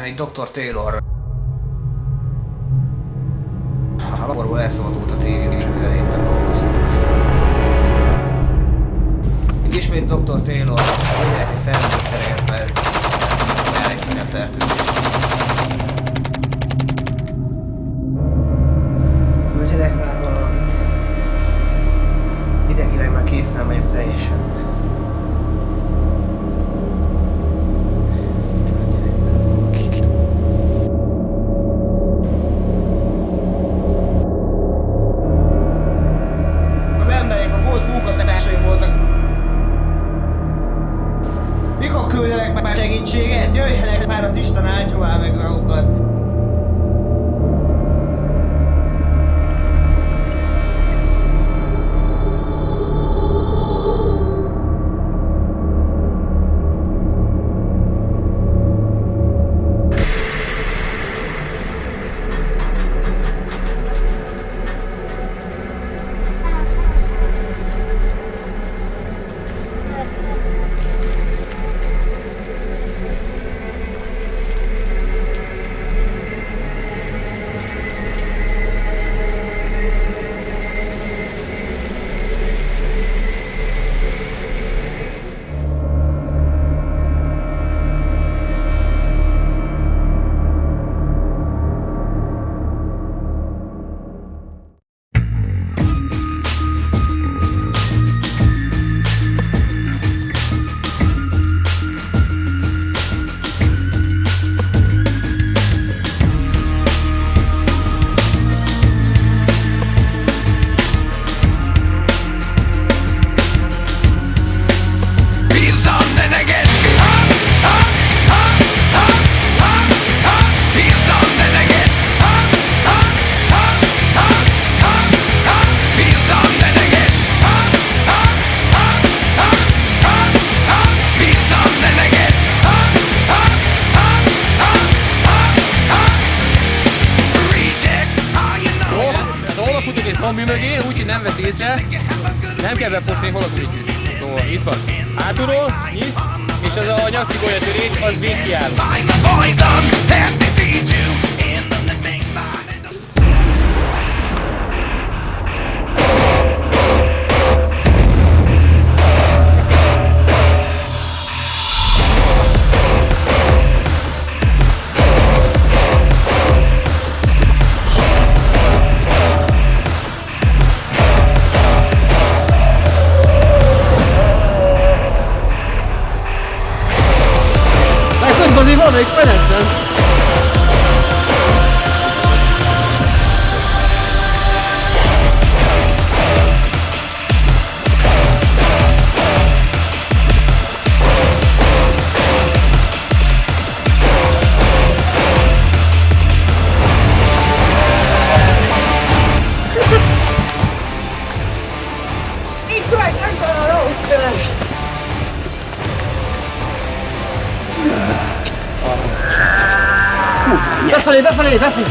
Egy Dr. Taylor a laborból elszabadult a tévé, és mivel éppen dolgoztak. Itt ismét Dr. Taylor mindenki felnőtt szereget, mert elég minden fertőzés. Küldjenek már valamit. Idegileg már készen vagyok teljesen. Mikor küldenek már segítséget? Jöjjenek már, az Isten áldja már meg magukat! Zombi mögé, úgyhogy nem vesz észre, nem kell befosni, hol a gumityűs. Szóval itt van. Hátulról, nyisz, és az a nyakigolya-törés, az végkiáll. Azért valamelyik fedezzen! Itt vagy, nem találom! Befelé, befelé, befelé!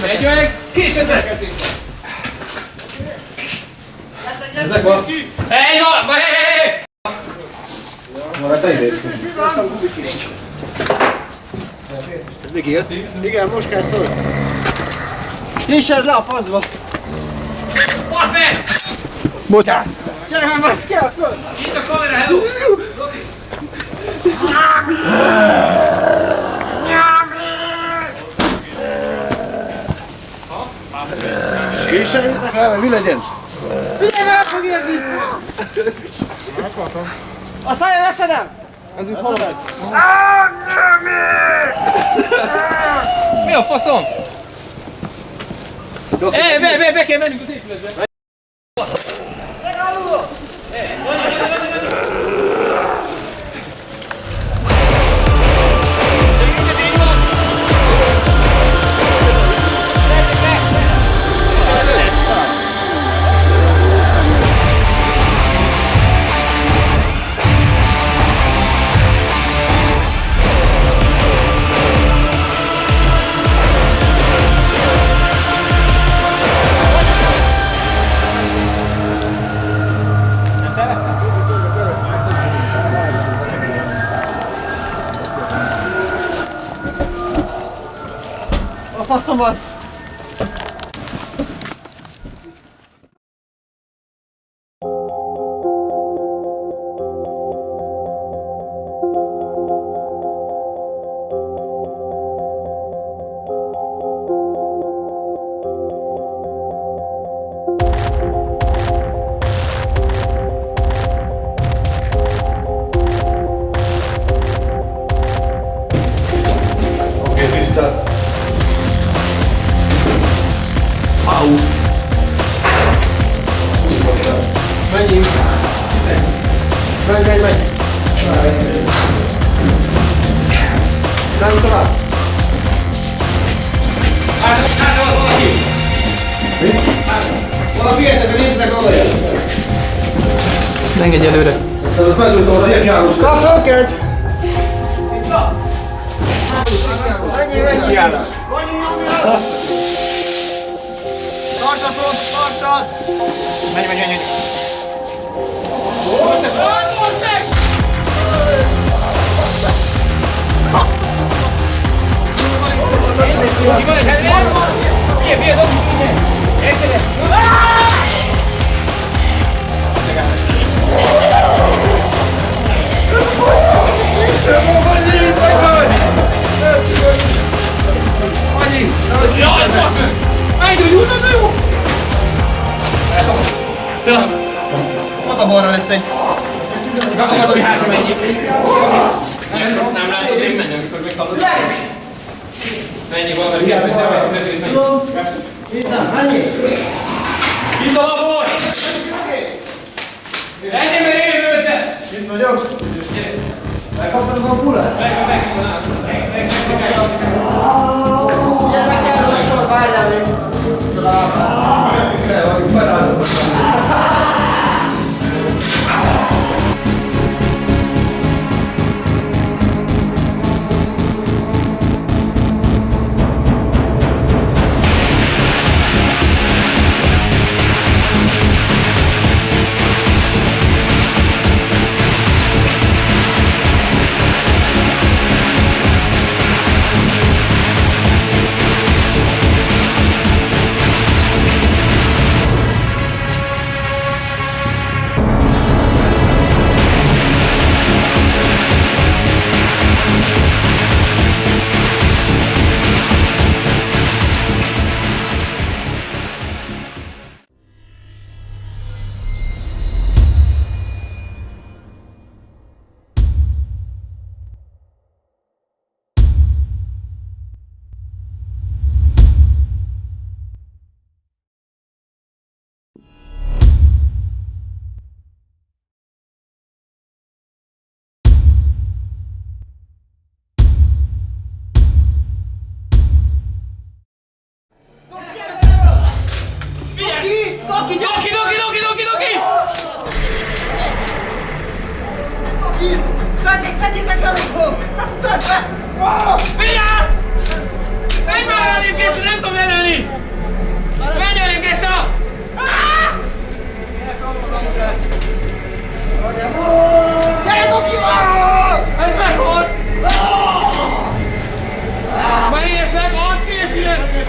Menj! Egy olyan késetek! Ez megvan! Egy van! Már te idézsz. Ez még élt? Igen, most kell föl. Nyissad le a faszba! Basz meg! Bocsánat! Gyere már, bász, kell föl! Itt a kamera, hello! Késeljétek el, mi legyen? Figyelj, el fog érni! Meghaltam. A szájra leszedem! Ez itt halad. Mi a faszom? Be kell mennünk az épületbe! faszomat! Menjünk! Menj! Nem tovább! Valaki! Mi? Valaki érte, néznek oda is! Engedj előre! Szóval azt meglőttem az érkeállós. Kapszolkedj! Vissza! Menjél! Tartsatok! Tartsad! Menj! Ott a balra lesz egy. Akarod, hogy hátra menjél? Nem látod én menni, amikor meghallod? Menjél valami kérdés, hogy Menjél! Vissza a bor! Egyébként mert én lőttem! Itt vagyok? Megkaptad a pulát? Gyere, kell a sor, várjál még! Szedjétek el akkor! Szedd be! Vigyázz! Menj már elébb, Géci, nem tudom lelőni! Menj elébb, Géca! Gyere, dobj már! Ez megvolt! Már én ezt meg, add ki és ilyen!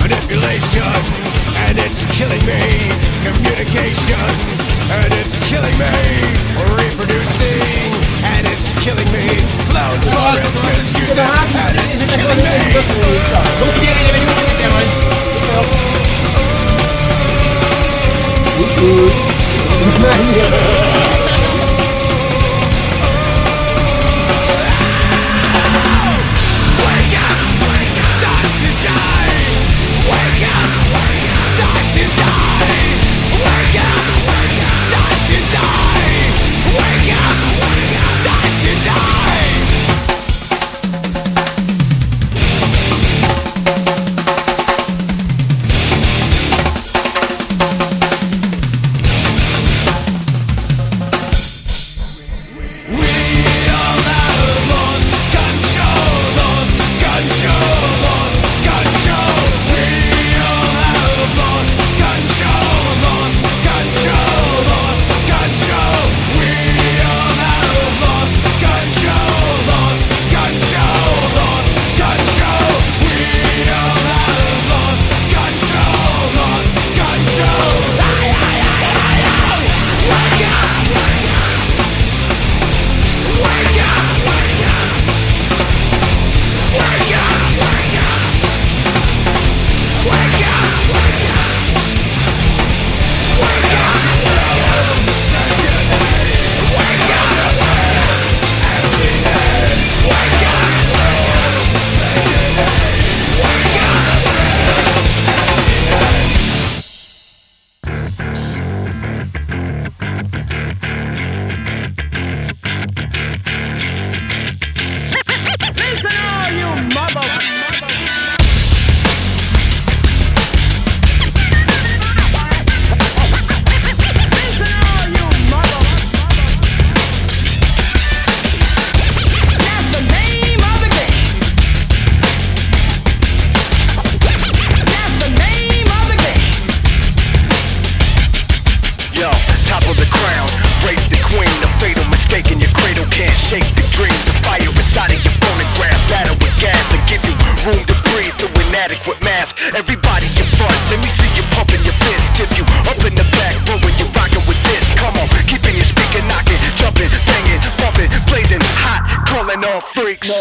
manipulation, and it's killing me. Communication, and it's killing me. Reproducing, and it's killing me. Cloud forest misusing, and it's killing me. Luki, gyere, gyere majd! Everybody in front, let me see you pumping your fist. Give you up in the back row when you rockin' with this. Come on, keeping your speaker knocking, jumping, banging, bumping, blazing hot, calling all freaks.